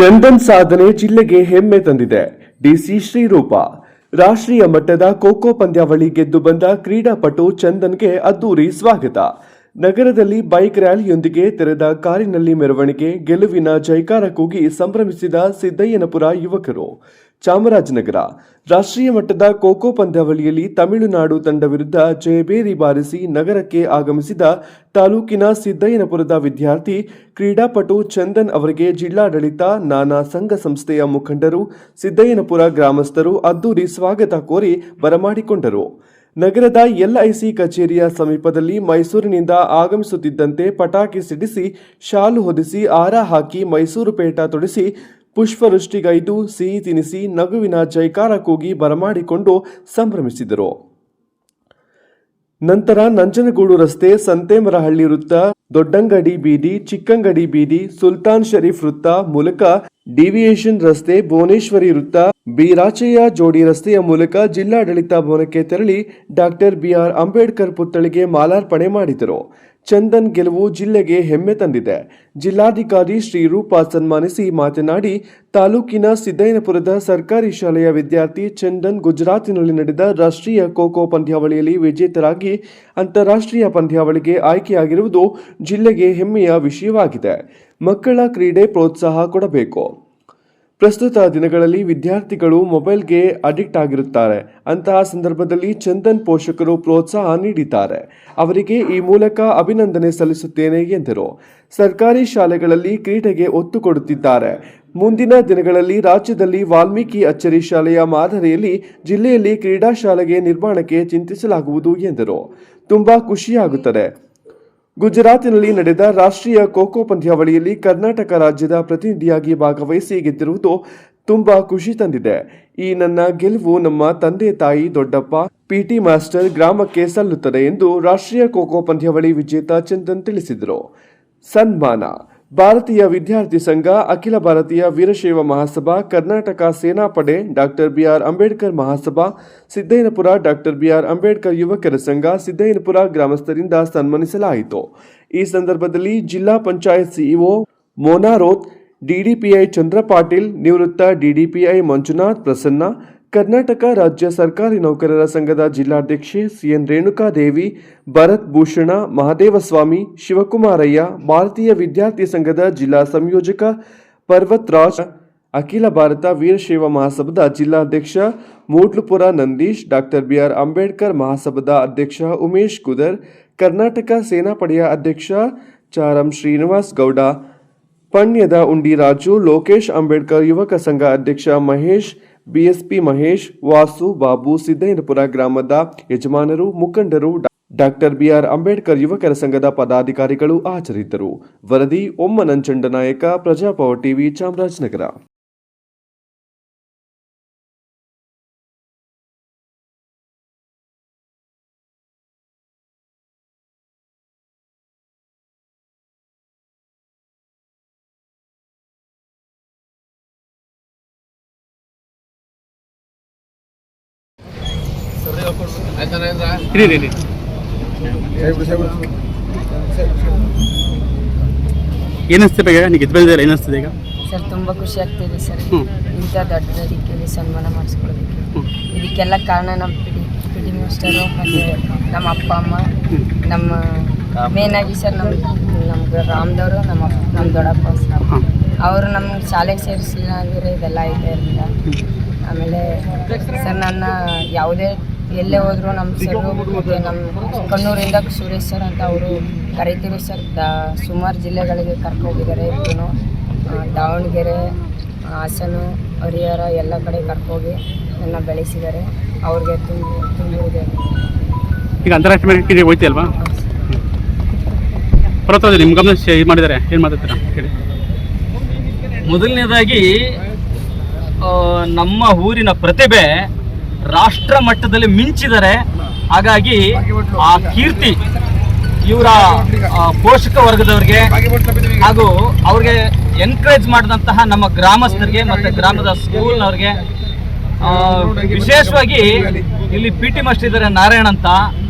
ಚಂದನ್ ಸಾಧನೆ ಜಿಲ್ಲೆಗೆ ಹೆಮ್ಮೆ ತಂದಿದೆ. ಡಿಸಿ ಶ್ರೀರೂಪ ರಾಷ್ಟ್ರೀಯ ಮಟ್ಟದ ಖೋ ಪಂದ್ಯಾವಳಿ ಗೆದ್ದು ಬಂದ ಕ್ರೀಡಾಪಟು ಚಂದನ್ಗೆ ಅದ್ದೂರಿ ಸ್ವಾಗತ. ನಗರದಲ್ಲಿ ಬೈಕ್ ರ್ಯಾಲಿಯೊಂದಿಗೆ ತೆರೆದ ಕಾರಿನಲ್ಲಿ ಮೆರವಣಿಗೆ, ಗೆಲುವಿನ ಜೈಕಾರ ಕೂಗಿ ಸಂಭ್ರಮಿಸಿದ ಸಿದ್ದಯ್ಯನಪುರ ಯುವಕರು. ಚಾಮರಾಜನಗರ ರಾಷ್ಟ್ರೀಯ ಮಟ್ಟದ ಖೋ ಪಂದ್ಯಾವಳಿಯಲ್ಲಿ ತಮಿಳುನಾಡು ತಂಡ ವಿರುದ್ಧ ಜಯಬೇರಿ ಬಾರಿಸಿ ನಗರಕ್ಕೆ ಆಗಮಿಸಿದ ತಾಲೂಕಿನ ಸಿದ್ದಯ್ಯನಪುರದ ವಿದ್ಯಾರ್ಥಿ ಕ್ರೀಡಾಪಟು ಚಂದನ್ ಅವರಿಗೆ ಜಿಲ್ಲಾಡಳಿತ, ನಾನಾ ಸಂಘ ಸಂಸ್ಥೆಯ ಮುಖಂಡರು, ಸಿದ್ದಯ್ಯನಪುರ ಗ್ರಾಮಸ್ಥರು ಅದ್ದೂರಿ ಸ್ವಾಗತ ಕೋರಿ ಬರಮಾಡಿಕೊಂಡರು. ನಗರದ ಎಲ್ಐಸಿ ಕಚೇರಿಯ ಸಮೀಪದಲ್ಲಿ ಮೈಸೂರಿನಿಂದ ಆಗಮಿಸುತ್ತಿದ್ದಂತೆ ಪಟಾಕಿ ಸಿಡಿಸಿ, ಶಾಲು ಹೊದಿಸಿ, ಹಾರ ಹಾಕಿ, ಮೈಸೂರು ಪೇಟ ತೊಡಿಸಿ, ಪುಷ್ಪವೃಷ್ಟಿಗೈದು, ಸಿಹಿ ತಿನಿಸಿ, ನಗುವಿನ ಜೈಕಾರ ಕೂಗಿ ಬರಮಾಡಿಕೊಂಡು ಸಂಭ್ರಮಿಸಿದರು. ನಂತರ ನಂಜನಗೂಡು ರಸ್ತೆ, ಸಂತೇಮರಹಳ್ಳಿ ವೃತ್ತ, ದೊಡ್ಡಂಗಡಿ ಬೀದಿ, ಚಿಕ್ಕಂಗಡಿ ಬೀದಿ, ಸುಲ್ತಾನ್ ಶರೀಫ್ ವೃತ್ತ ಮೂಲಕ ಡಿವಿಯೇಷನ್ ರಸ್ತೆ, ಭುವನೇಶ್ವರಿ ವೃತ್ತ, ಬಿರಾಚಯ್ಯ ಜೋಡಿ ರಸ್ತೆಯ ಮೂಲಕ ಜಿಲ್ಲಾಡಳಿತ ಭವನಕ್ಕೆ ತೆರಳಿ ಡಾಕ್ಟರ್ ಬಿಆರ್ ಅಂಬೇಡ್ಕರ್ ಪುತ್ಥಳಿಗೆ ಮಾಲಾರ್ಪಣೆ ಮಾಡಿದರು. ಚಂದನ್ ಗೆಲುವು ಜಿಲ್ಲೆಗೆ ಹೆಮ್ಮೆ ತಂದಿದೆ. ಜಿಲ್ಲಾಧಿಕಾರಿ ಶ್ರೀರೂಪ ಸನ್ಮಾನಿಸಿ ಮಾತನಾಡಿ, ತಾಲೂಕಿನ ಸಿದ್ದಯ್ಯನಪುರದ ಸರ್ಕಾರಿ ಶಾಲೆಯ ವಿದ್ಯಾರ್ಥಿ ಚಂದನ್ ಗುಜರಾತಿನಲ್ಲಿ ನಡೆದ ರಾಷ್ಟ್ರೀಯ ಖೋ ಪಂದ್ಯಾವಳಿಯಲ್ಲಿ ವಿಜೇತರಾಗಿ ಅಂತಾರಾಷ್ಟ್ರೀಯ ಪಂದ್ಯಾವಳಿಗೆ ಆಯ್ಕೆಯಾಗಿರುವುದು ಜಿಲ್ಲೆಗೆ ಹೆಮ್ಮೆಯ ವಿಷಯವಾಗಿದೆ. ಮಕ್ಕಳ ಕ್ರೀಡೆ ಪ್ರೋತ್ಸಾಹ ಕೊಡಬೇಕು. ಪ್ರಸ್ತುತ ದಿನಗಳಲ್ಲಿ ವಿದ್ಯಾರ್ಥಿಗಳು ಮೊಬೈಲ್ಗೆ ಅಡಿಕ್ಟ್ ಆಗಿರುತ್ತಾರೆ. ಅಂತಹ ಸಂದರ್ಭದಲ್ಲಿ ಚಂದನ್ ಪೋಷಕರು ಪ್ರೋತ್ಸಾಹ ನೀಡಿದ್ದಾರೆ. ಅವರಿಗೆ ಈ ಮೂಲಕ ಅಭಿನಂದನೆ ಸಲ್ಲಿಸುತ್ತೇನೆ ಎಂದರು. ಸರ್ಕಾರಿ ಶಾಲೆಗಳಲ್ಲಿ ಕ್ರೀಡೆಗೆ ಒತ್ತು ಕೊಡುತ್ತಿದ್ದಾರೆ. ಮುಂದಿನ ದಿನಗಳಲ್ಲಿ ರಾಜ್ಯದಲ್ಲಿ ವಾಲ್ಮೀಕಿ ಅಚ್ಚರಿ ಶಾಲೆಯ ಮಾದರಿಯಲ್ಲಿ ಜಿಲ್ಲೆಯಲ್ಲಿ ಕ್ರೀಡಾ ಶಾಲೆಗೆ ನಿರ್ಮಾಣಕ್ಕೆ ಚಿಂತಿಸಲಾಗುವುದು ಎಂದರು. ತುಂಬಾ ಖುಷಿಯಾಗುತ್ತದೆ. ಗುಜರಾತಿನಲ್ಲಿ ನಡೆದ ರಾಷ್ಟ್ರೀಯ ಖೋ ಪಂದ್ಯಾವಳಿಯಲ್ಲಿ ಕರ್ನಾಟಕ ರಾಜ್ಯದ ಪ್ರತಿನಿಧಿಯಾಗಿ ಭಾಗವಹಿಸಿ ಗೆದ್ದಿರುವುದು ತುಂಬಾ ಖುಷಿ ತಂದಿದೆ. ಈ ನನ್ನ ಗೆಲುವು ನಮ್ಮ ತಂದೆ ತಾಯಿ, ದೊಡ್ಡಪ್ಪ, ಪಿಟಿ ಮಾಸ್ಟರ್, ಗ್ರಾಮಕ್ಕೆ ಸಲ್ಲುತ್ತದೆ ಎಂದು ರಾಷ್ಟ್ರೀಯ ಖೋ ಪಂದ್ಯಾವಳಿ ವಿಜೇತ ಚಂದನ್ ತಿಳಿಸಿದರು. ಸನ್ಮಾನ: ಭಾರತೀಯ ವಿದ್ಯಾರ್ಥಿ ಸಂಘ, ಅಖಿಲ ಭಾರತೀಯ Veerashaiva Mahasabha, Karnataka Senapade, doctor BR Ambedkar Mahasabha, Siddaiahnapura doctor BR Ambedkar ಯುವಕರ ಸಂಘ, ಸಿದ್ದಯ್ಯನಪುರ ಗ್ರಾಮಸ್ಥರಿಂದ ಸನ್ಮಾನಿಸಲಾಯಿತು. ಈ ಸಂದರ್ಭದಲ್ಲಿ ಜಿಲ್ಲಾ ಪಂಚಾಯತ್ ಸಿಇಒ ಮೋನಾರೋತ್, ಡಿಡಿಪಿಐ ಚಂದ್ರ ಪಾಟೀಲ್, ನಿವೃತ್ತ ಡಿಡಿಪಿಐ ಮಂಜುನಾಥ್ ಪ್ರಸನ್ನ, ಕರ್ನಾಟಕ ರಾಜ್ಯ ಸರ್ಕಾರಿ ನೌಕರರ ಸಂಘದ ಜಿಲ್ಲಾಧ್ಯಕ್ಷೆ ಸಿಎನ್ ರೇಣುಕಾದೇವಿ, ಭರತ್ ಭೂಷಣ, ಮಹದೇವಸ್ವಾಮಿ, ಶಿವಕುಮಾರಯ್ಯ, ಭಾರತೀಯ ವಿದ್ಯಾರ್ಥಿ ಸಂಘದ ಜಿಲ್ಲಾ ಸಂಯೋಜಕ ಪರ್ವತ್ ರಾಜ್, ಅಖಿಲ ಭಾರತ ವೀರಶೈವ ಮಹಾಸಭಾದ ಜಿಲ್ಲಾಧ್ಯಕ್ಷ ಮೂಡ್ಲುಪುರ ನಂದೀಶ್, ಡಾಕ್ಟರ್ ಬಿಆರ್ ಅಂಬೇಡ್ಕರ್ ಮಹಾಸಭಾದ ಅಧ್ಯಕ್ಷ ಉಮೇಶ್ ಕುದರ್, ಕರ್ನಾಟಕ ಸೇನಾಪಡೆಯ ಅಧ್ಯಕ್ಷ ಚಾರಂ ಶ್ರೀನಿವಾಸ್ ಗೌಡ, ಪಣ್ಯದ ಉಂಡಿ ರಾಜು, ಲೋಕೇಶ್ ಅಂಬೇಡ್ಕರ್ ಯುವಕ ಸಂಘ ಅಧ್ಯಕ್ಷ ಮಹೇಶ್, ಬಿಎಸ್ಪಿ ಮಹೇಶ್, ವಾಸು, ಬಾಬು, ಸಿದ್ದಯ್ಯನಪುರ ಗ್ರಾಮದ ಯಜಮಾನರು, ಮುಖಂಡರು, ಡಾಕ್ಟರ್ ಬಿಆರ್ ಅಂಬೇಡ್ಕರ್ ಯುವಕರ ಸಂಘದ ಪದಾಧಿಕಾರಿಗಳು ಹಾಜರಿದ್ದರು. ವರದಿ ಒಮ್ಮ ನಂಚಂಡ ನಾಯಕ, ಪ್ರಜಾಪವರ್ ಟಿವಿ, ಚಾಮರಾಜನಗರ. ಏನಿಸ್ತದೆ ಈಗ ನೀವು ಗೆದ್ದಿಲ್ಲ? ಏನಿಸ್ತದೆ ಈಗ ಸರ್? ತುಂಬ ಖುಷಿ ಆಗ್ತಿದೆ ಸರ್. ಇಂಥ ದೊಡ್ಡ ವೇದಿಕೆಯಲ್ಲಿ ಸನ್ಮಾನ ಮಾಡಿಸ್ಕೊಳ್ಬೇಕು. ಇದಕ್ಕೆಲ್ಲ ಕಾರಣ ನಮ್ಮ ಪಿಟಿ ಮಾಸ್ಟರು ಮತ್ತು ನಮ್ಮ ಅಪ್ಪ ಅಮ್ಮ, ನಮ್ಮ ಮೇನಾಗಿ ಸರ್ ನಮ್ಗೆ ರಾಮ್ದವರು, ನಮ್ಮ ದೊಡ್ಡಪ್ಪ ಅವರು ನಮ್ಗೆ ಶಾಲೆಗೆ ಸೇರಿಸಲಿಲ್ಲ ಅಂದರೆ ಇದೆಲ್ಲ ಐತೆ ಇರಲಿಲ್ಲ. ಆಮೇಲೆ ಸರ್ ನನ್ನ ಯಾವುದೇ ಎಲ್ಲೇ ಹೋದ್ರು ನಮ್ಮ ಸರ್ ಮತ್ತು ನಮ್ಮ ಕಣ್ಣೂರಿಂದ ಸುರೇಶ್ ಸರ್ ಅಂತ ಅವರು ಕರೀತೀವಿ ಸರ್. ಸುಮಾರು ಜಿಲ್ಲೆಗಳಿಗೆ ಕರ್ಕೋಗಿದ್ದಾರೆ. ಇನ್ನು ದಾವಣಗೆರೆ, ಹಾಸನ, ಹರಿಹರ ಎಲ್ಲ ಕಡೆ ಕರ್ಕೋಗಿ ನನ್ನ ಬೆಳೆಸಿದ್ದಾರೆ. ಅವ್ರಿಗೆ ತುಂಬಿದೆ. ಈಗ ಅಂತಾರಾಷ್ಟ್ರೀಯ ಕ್ರೀಡೆ ಹೋಯ್ತಿ ಅಲ್ವಾ? ಪರ್ವತ ನಿಮ್ಮ ಗಮನ ಇದು ಮಾಡಿದ್ದಾರೆ, ಏನು ಮಾತಾಡ್ತೀರಾ ಹೇಳಿ? ಮೊದಲನೇದಾಗಿ ನಮ್ಮ ಊರಿನ ಪ್ರತಿಭೆ ರಾಷ್ಟ್ರ ಮಟ್ಟದಲ್ಲಿ ಮಿಂಚಿದ್ದಾರೆ. ಹಾಗಾಗಿ ಆ ಕೀರ್ತಿ ಇವರ ಪೋಷಕ ವರ್ಗದವರಿಗೆ ಹಾಗೂ ಅವ್ರಿಗೆ ಎನ್ಕರೇಜ್ ಮಾಡಿದಂತಹ ನಮ್ಮ ಗ್ರಾಮಸ್ಥರಿಗೆ ಮತ್ತು ಗ್ರಾಮದ ಸ್ಕೂಲ್ನವ್ರಿಗೆ, ವಿಶೇಷವಾಗಿ ಇಲ್ಲಿ ಪಿಟಿ ಮಾಸ್ಟರ್ ಇದ್ದಾರೆ ನಾರಾಯಣ ಅಂತ,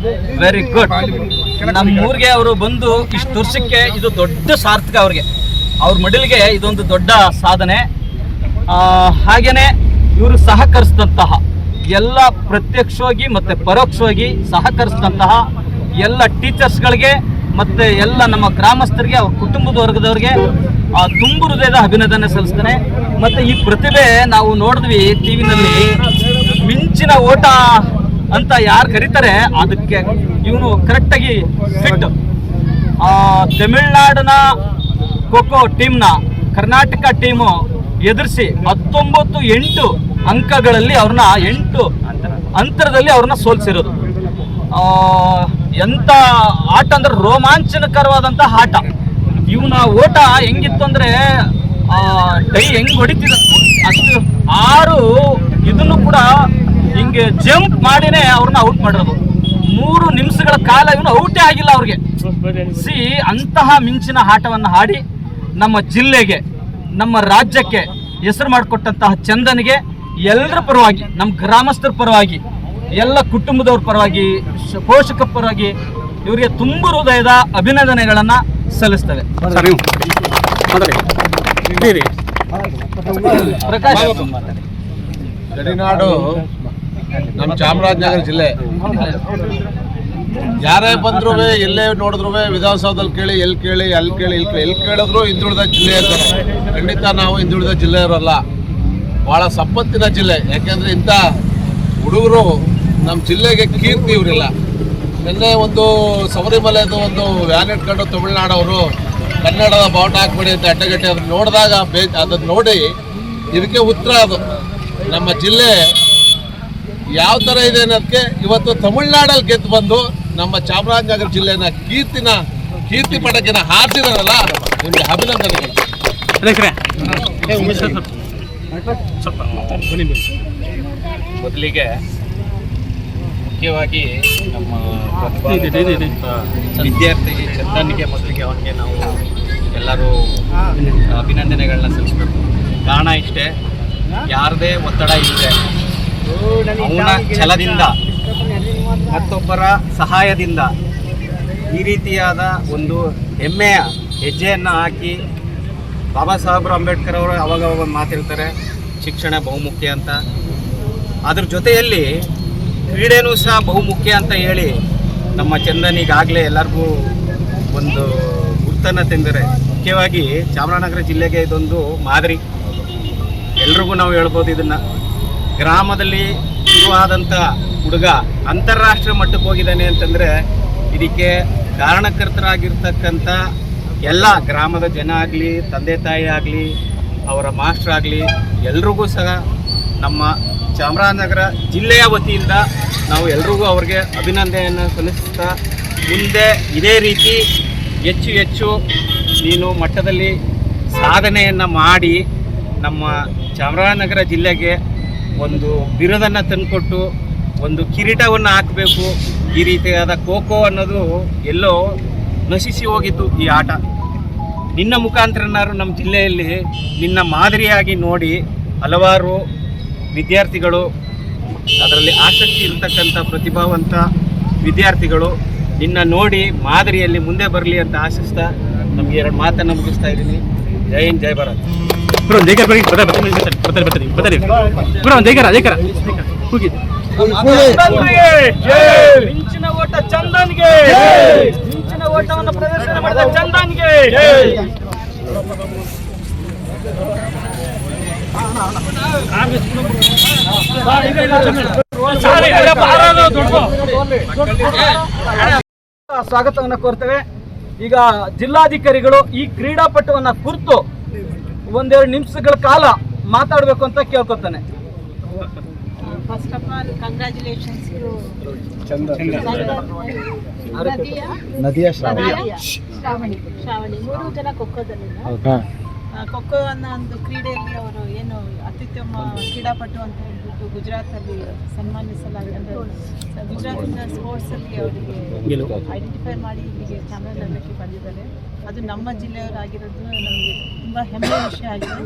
ವೆರಿ ಗುಡ್. ನಮ್ಮ ಊರಿಗೆ ಅವರು ಬಂದು ಇಷ್ಟು ವರ್ಷಕ್ಕೆ ಇದು ದೊಡ್ಡ ಸಾರ್ಥಕ ಅವ್ರಿಗೆ, ಅವ್ರ ಮಡಿಲಿಗೆ ಇದೊಂದು ದೊಡ್ಡ ಸಾಧನೆ. ಹಾಗೆಯೇ ಇವರು ಸಹಕರಿಸಿದಂತಹ ಎಲ್ಲ ಪ್ರತ್ಯಕ್ಷವಾಗಿ ಮತ್ತು ಪರೋಕ್ಷವಾಗಿ ಸಹಕರಿಸಿದಂತಹ ಎಲ್ಲ ಟೀಚರ್ಸ್ಗಳಿಗೆ ಮತ್ತು ಎಲ್ಲ ನಮ್ಮ ಗ್ರಾಮಸ್ಥರಿಗೆ ಅವ್ರ ಕುಟುಂಬದ ವರ್ಗದವ್ರಿಗೆ ತುಂಬು ಹೃದಯದ ಅಭಿನಂದನೆ ಸಲ್ಲಿಸ್ತೇನೆ. ಮತ್ತು ಈ ಪ್ರತಿಭೆ ನಾವು ನೋಡಿದ್ವಿ ಟಿ ವಿನಲ್ಲಿ, ಮಿಂಚಿನ ಓಟ ಅಂತ ಯಾರು ಕರೀತಾರೆ ಅದಕ್ಕೆ ಇವನು ಕರೆಕ್ಟಾಗಿ ಫಿಟ್. ತಮಿಳ್ನಾಡಿನ ಖೋಖೋ ಟೀಮ್ನ ಕರ್ನಾಟಕ ಟೀಮು ಎದುರಿಸಿ 19-8 ಅಂಕಗಳಲ್ಲಿ ಅವ್ರನ್ನ 8 ಅಂತರದಲ್ಲಿ ಅವ್ರನ್ನ ಸೋಲಿಸಿರೋದು. ಎಂಥ ಆಟ ಅಂದ್ರೆ ರೋಮಾಂಚನಕರವಾದಂಥ ಆಟ. ಇವನ ಓಟ ಹೆಂಗಿತ್ತು ಅಂದರೆ ಡೈ ಹೆಂಗೆ ಹೊಡಿತಿದ ಅಷ್ಟು 6 ಇದನ್ನು ಕೂಡ ಹಿಂಗೆ ಜಂಪ್ ಮಾಡಿನೇ ಅವ್ರನ್ನ ಔಟ್ ಮಾಡಿರೋದು. 3 ನಿಮಿಷಗಳ ಕಾಲ ಇವನು ಔಟೇ ಆಗಿಲ್ಲ ಅವ್ರಿಗೆ. ಅಂತಹ ಮಿಂಚಿನ ಆಟವನ್ನು ಆಡಿ ನಮ್ಮ ಜಿಲ್ಲೆಗೆ, ನಮ್ಮ ರಾಜ್ಯಕ್ಕೆ ಹೆಸರು ಮಾಡಿಕೊಟ್ಟಂತಹ ಚಂದನ್ಗೆ ಎಲ್ಲರ ಪರವಾಗಿ, ನಮ್ಮ ಗ್ರಾಮಸ್ಥರ ಪರವಾಗಿ, ಎಲ್ಲ ಕುಟುಂಬದವ್ರ ಪರವಾಗಿ, ಪೋಷಕರ ಪರವಾಗಿ ಇವರಿಗೆ ತುಂಬು ಹೃದಯದ ಅಭಿನಂದನೆಗಳನ್ನು ಸಲ್ಲಿಸ್ತೇವೆ. ಪ್ರಕಾಶ್ ಗಡಿನಾಡು ನಮ್ಮ ಚಾಮರಾಜನಗರ ಜಿಲ್ಲೆ. ಯಾರೇ ಬಂದ್ರೂ ಎಲ್ಲೇ ನೋಡಿದ್ರು ವಿಧಾನಸೌಧದಲ್ಲಿ ಕೇಳಿ, ಎಲ್ಲಿ ಕೇಳಿ, ಅಲ್ಲಿ ಕೇಳಿ, ಎಲ್ಲಿ ಕೇಳಿದ್ರು ಹಿಂದುಳಿದ ಜಿಲ್ಲೆ ಅಂತಾರೆ. ಖಂಡಿತ ನಾವು ಹಿಂದುಳಿದ ಜಿಲ್ಲೆಯವರಲ್ಲ, ಭಾಳ ಸಂಪತ್ತಿನ ಜಿಲ್ಲೆ. ಯಾಕೆಂದರೆ ಇಂಥ ಹುಡುಗರು ನಮ್ಮ ಜಿಲ್ಲೆಗೆ ಕೀರ್ತಿ ಇವರಿಲ್ಲ. ನಿನ್ನೆ ಒಂದು ಶಬರಿಮಲೆದು ಒಂದು ವ್ಯಾನ್ ಇಟ್ಕೊಂಡು ತಮಿಳ್ನಾಡವರು ಕನ್ನಡದ ಬಾವುಟ ಹಾಕ್ಬೇಡಿ ಅಂತ ಅಡ್ಡಗಟ್ಟಿ ಅದನ್ನು ನೋಡಿದಾಗ ಅದನ್ನು ನೋಡಿ ಇದಕ್ಕೆ ಉತ್ತರ ಅದು ನಮ್ಮ ಜಿಲ್ಲೆ ಯಾವ ಥರ ಇದೆ ಅನ್ನೋದಕ್ಕೆ ಇವತ್ತು ತಮಿಳ್ನಾಡಲ್ಲಿ ಗೆದ್ದು ಬಂದು ನಮ್ಮ ಚಾಮರಾಜನಗರ ಜಿಲ್ಲೆನ ಕೀರ್ತಿ ಪಟಕಿನ ಹಾರಿಸಿದಾರಲ್ಲ, ನಿಮಗೆ ಅಭಿನಂದನೆಗಳು. ಮೊದಲಿಗೆ ಮುಖ್ಯವಾಗಿ ನಮ್ಮ ವಿದ್ಯಾರ್ಥಿ ಚಂದನ್ಗೆ ಮೊದಲಿಗೆ ಅವನಿಗೆ ನಾವು ಎಲ್ಲರೂ ಅಭಿನಂದನೆಗಳನ್ನ ಸಲ್ಲಿಸಬೇಕು. ಕಾರಣ ಇಷ್ಟೇ, ಯಾರದೇ ಒತ್ತಡ ಇಲ್ಲದೆ ಅವನ ಛಲದಿಂದ ಮತ್ತೊಬ್ಬರ ಸಹಾಯದಿಂದ ಈ ರೀತಿಯಾದ ಒಂದು ಹೆಮ್ಮೆಯ ಹೆಜ್ಜೆಯನ್ನು ಹಾಕಿ, ಬಾಬಾ ಸಾಹೇಬ್ ಅಂಬೇಡ್ಕರ್ ಅವರು ಅವಾಗ ಒಂದು ಮಾತಿರ್ತಾರೆ, ಶಿಕ್ಷಣ ಬಹುಮುಖ್ಯ ಅಂತ. ಅದ್ರ ಜೊತೆಯಲ್ಲಿ ಕ್ರೀಡೆನೂ ಸಹ ಬಹುಮುಖ್ಯ ಅಂತ ಹೇಳಿ ನಮ್ಮ ಚಂದನಿಗಾಗಲೇ ಎಲ್ಲರಿಗೂ ಒಂದು ಗುರ್ತನ್ನು ತಂದರೆ. ಮುಖ್ಯವಾಗಿ ಚಾಮರಾಜನಗರ ಜಿಲ್ಲೆಗೆ ಇದೊಂದು ಮಾದರಿ. ಎಲ್ರಿಗೂ ನಾವು ಹೇಳ್ಬೋದು, ಇದನ್ನು ಗ್ರಾಮದಲ್ಲಿ ಶುರುವಾದಂಥ ಹುಡುಗ ಅಂತಾರಾಷ್ಟ್ರೀಯ ಮಟ್ಟಕ್ಕೆ ಹೋಗಿದ್ದಾನೆ ಅಂತಂದರೆ ಇದಕ್ಕೆ ಕಾರಣಕರ್ತರಾಗಿರ್ತಕ್ಕಂಥ ಎಲ್ಲ ಗ್ರಾಮದ ಜನ ಆಗಲಿ, ತಂದೆ ತಾಯಿ ಆಗಲಿ, ಅವರ ಮಾಸ್ಟರ್ ಆಗಲಿ, ಎಲ್ರಿಗೂ ಸಹ ನಮ್ಮ ಚಾಮರಾಜನಗರ ಜಿಲ್ಲೆಯ ವತಿಯಿಂದ ನಾವು ಎಲ್ರಿಗೂ ಅವ್ರಿಗೆ ಅಭಿನಂದನೆಯನ್ನು ಸಲ್ಲಿಸ್ತಾ, ಮುಂದೆ ಇದೇ ರೀತಿ ಹೆಚ್ಚು ಹೆಚ್ಚು ನೀನು ಮಟ್ಟದಲ್ಲಿ ಸಾಧನೆಯನ್ನು ಮಾಡಿ ನಮ್ಮ ಚಾಮರಾಜನಗರ ಜಿಲ್ಲೆಗೆ ಒಂದು ಬಿರುದನ್ನು ತಂದುಕೊಟ್ಟು ಒಂದು ಕಿರೀಟವನ್ನು ಹಾಕಬೇಕು. ಈ ರೀತಿಯಾದ ಖೋಖೋ ಅನ್ನೋದು ಎಲ್ಲೋ ನಶಿಸಿ ಹೋಗಿತ್ತು ಈ ಆಟ. ನಿನ್ನ ಮುಖಾಂತರನಾರು ನಮ್ಮ ಜಿಲ್ಲೆಯಲ್ಲಿ ನಿನ್ನ ಮಾದರಿಯಾಗಿ ನೋಡಿ ಹಲವಾರು ವಿದ್ಯಾರ್ಥಿಗಳು, ಅದರಲ್ಲಿ ಆಸಕ್ತಿ ಇರತಕ್ಕಂಥ ಪ್ರತಿಭಾವಂತ ವಿದ್ಯಾರ್ಥಿಗಳು ನಿನ್ನ ನೋಡಿ ಮಾದರಿಯಲ್ಲಿ ಮುಂದೆ ಬರಲಿ ಅಂತ ಆಶಿಸ್ತಾ ನಮಗೆ 2 ಮಾತನ್ನು ಮುಗಿಸ್ತಾ ಇದ್ದೀನಿ. ಜೈ ಹಿಂದ್, ಜೈ ಭಾರತ್. ಮಿಂಚಿನ ಓಟ ಚಂದನ್ಗೆ, ಮಿಂಚಿನ ಓಟವನ್ನು ಪ್ರದರ್ಶನ ಮಾಡಿದ ಚಂದನ್ಗೆ. ಸ್ವಾಗತವನ್ನು ಕೋರ್ತೇವೆ. ಈಗ ಜಿಲ್ಲಾಧಿಕಾರಿಗಳು ಈ ಕ್ರೀಡಾಪಟುವನ್ನ ಕುರಿತು 1-2 ನಿಮಿಷಗಳ ಕಾಲ ಮಾತಾಡಬೇಕು ಅಂತ ಕೇಳ್ಕೊತಾನೆ. First of all congratulations to Shravani 3 ಜನ ಖೋಖೋದಲ್ಲಿ. ಖೋಖೋ ಅನ್ನೋ ಒಂದು ಕ್ರೀಡೆಯಲ್ಲಿ ಅವರು ಏನು ಅತ್ಯುತ್ತಮ ಕ್ರೀಡಾಪಟು ಅಂತ ಹೇಳ್ಬಿಟ್ಟು ಗುಜರಾತಲ್ಲಿ ಸನ್ಮಾನಿಸಲಾಗಿದೆ. ಗುಜರಾತಿನ ಸ್ಪೋರ್ಟ್ಸಲ್ಲಿ ಅವರಿಗೆ ಐಡೆಂಟಿಫೈ ಮಾಡಿ ಇಲ್ಲಿಗೆ ಚಾಮರಾಜನಗರಕ್ಕೆ ಬಂದಿದ್ದಾರೆ. ಅದು ನಮ್ಮ ಜಿಲ್ಲೆಯವರಾಗಿರೋದು ನಮಗೆ ತುಂಬ ಹೆಮ್ಮೆಯ ವಿಷಯ ಆಗಿದೆ.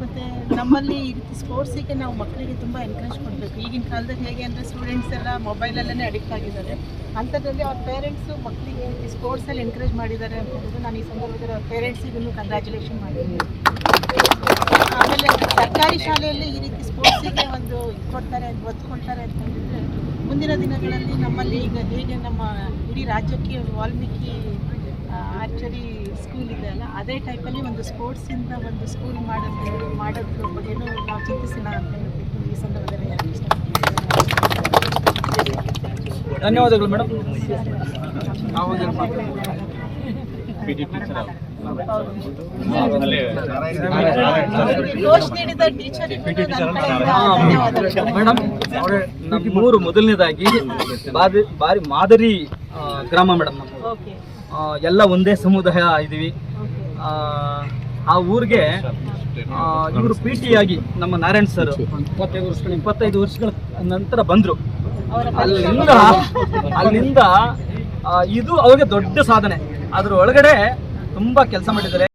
ಮತ್ತು ನಮ್ಮಲ್ಲಿ ಈ ರೀತಿ ಸ್ಪೋರ್ಟ್ಸಿಗೆ ನಾವು ಮಕ್ಕಳಿಗೆ ತುಂಬ ಎನ್ಕರೇಜ್ ಕೊಡಬೇಕು. ಈಗಿನ ಕಾಲದಲ್ಲಿ ಹೇಗೆ ಅಂದರೆ ಸ್ಟೂಡೆಂಟ್ಸ್ ಎಲ್ಲ ಮೊಬೈಲಲ್ಲೇ ಅಡಿಕ್ಟ್ ಆಗಿದ್ದಾರೆ. ಅಂಥದ್ರಲ್ಲಿ ಅವ್ರ ಪೇರೆಂಟ್ಸು ಮಕ್ಕಳಿಗೆ ಈ ಸ್ಪೋರ್ಟ್ಸಲ್ಲಿ ಎನ್ಕರೇಜ್ ಮಾಡಿದ್ದಾರೆ ಅಂತ ಹೇಳಿದ್ರೆ ನಾನು ಈ ಸಂದರ್ಭದಲ್ಲಿ ಅವ್ರ ಪೇರೆಂಟ್ಸಿಗೂ ಕಂಗ್ರ್ಯಾಚುಲೇಷನ್ ಮಾಡಿದ್ದೀನಿ. ಆಮೇಲೆ ಸರ್ಕಾರಿ ಸರ್ಕಾರಿ ಶಾಲೆಯಲ್ಲಿ ಈ ರೀತಿ ಸ್ಪೋರ್ಟ್ಸಿಗೆ ಒಂದು ಕೊಡ್ತಾರೆ ಒತ್ತು ಕೊಡ್ತಾರೆ ಅಂತ ಹೇಳಿದ್ರೆ ಮುಂದಿನ ದಿನಗಳಲ್ಲಿ ನಮ್ಮಲ್ಲಿ ಈಗ ಹೇಗೆ ನಮ್ಮ ಇಡೀ ರಾಜ್ಯಕ್ಕೆ ಒಂದು ವಾಲ್ಮೀಕಿ ಆರ್ಚರಿ ಸ್ಕೂಲ್ ಇದೆ ಅಲ್ಲ, ಅದೇ ಟೈಪಲ್ಲಿ ಒಂದು ಸ್ಪೋರ್ಟ್ಸಿಂದ ಒಂದು ಸ್ಕೂಲ್ ಮಾಡೋದ್ರ ಬಗ್ಗೆನೂ ನಾವು ಚಿಂತಿಸೋಣ ಅಂತ ಹೇಳ್ಬಿಟ್ಟು ಈ ಸಂದರ್ಭದಲ್ಲಿ ಹೇಳಕ್ಕೆ ಇಷ್ಟಪಡ್ತೀನಿ. ಧನ್ಯವಾದಗಳು ಮೇಡಮ್. ಕೋಚ್ ನೀಡಿದ ಟೀಚರಿಗೂ ನನ್ನ ಕಡೆಯಿಂದ ಧನ್ಯವಾದಗಳು. ಮೇಡಮ್ ಅವರೇ, ನಮ್ಮೂರು ಮೊದಲನೇದಾಗಿ ಬಾರಿ ಮಾದರಿ ಗ್ರಾಮ ಮೇಡಮ್. ನಮ್ಮದು ಓಕೆ ಎಲ್ಲ ಒಂದೇ ಸಮುದಾಯ ಇದ್ದೀವಿ. ಆ ಊರಿಗೆ ಇವರು ಪಿ ಟಿ ಆಗಿ ನಮ್ಮ ನಾರಾಯಣ್ ಸರ್ 25 ವರ್ಷಗಳ ನಂತರ ಬಂದರು. ಅಲ್ಲಿಂದ ಇದು ಅವ್ರಿಗೆ ದೊಡ್ಡ ಸಾಧನೆ. ಅದ್ರ ಒಳಗಡೆ ತುಂಬ ಕೆಲಸ ಮಾಡಿದ್ದಾರೆ.